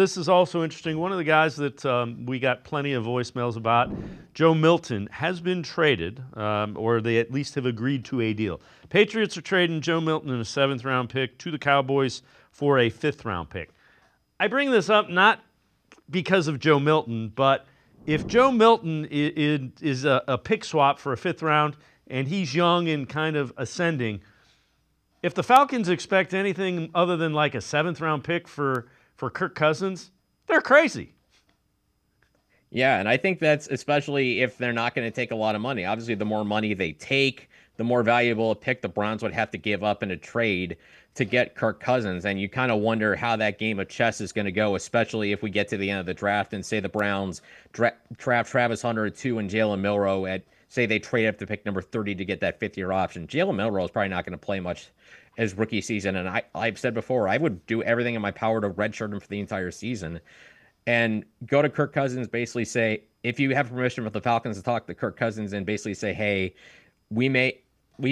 This is also interesting. One of the guys that we got plenty of voicemails about, Joe Milton, has been traded, or they at least have agreed to a deal. Patriots are trading Joe Milton in a 7th-round pick to the Cowboys for a 5th-round pick. I bring this up not because of Joe Milton, but if Joe Milton is a pick swap for a 5th round and he's young and kind of ascending, if the Falcons expect anything other than like a 7th-round pick for Kirk Cousins, they're crazy. Yeah, and I think that's especially if they're not going to take a lot of money. Obviously, the more money they take, the more valuable a pick the Browns would have to give up in a trade to get Kirk Cousins. And you kind of wonder how that game of chess is going to go, especially if we get to the end of the draft and say the Browns draft Travis Hunter at 2 and Jalen Milroe at, say, they trade up to pick number 30 to get that 5th-year option. Jalen Milroe is probably not going to play much his rookie season. And I've said before, I would do everything in my power to redshirt him for the entire season and go to Kirk Cousins, basically say, if you have permission from the Falcons to talk to Kirk Cousins and basically say, hey, we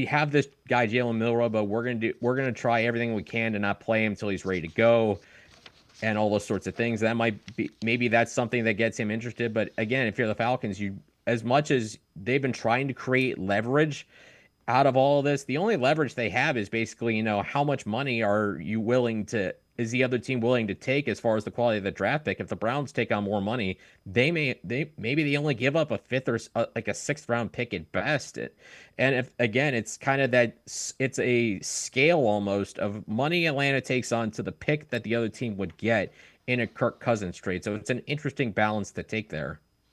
have this guy Jalen Milroe, but we're gonna try everything we can to not play him until he's ready to go, and all those sorts of things. That might be, maybe that's something that gets him interested. But again, if you're the Falcons, you, as much as they've been trying to create leverage out of all of this, the only leverage they have is basically, how much money is the other team willing to take as far as the quality of the draft pick? If the Browns take on more money, maybe they only give up a 5th or like a 6th-round pick at best. And if again, it's kind of that, it's a scale almost of money Atlanta takes on to the pick that the other team would get in a Kirk Cousins trade. So it's an interesting balance to take there.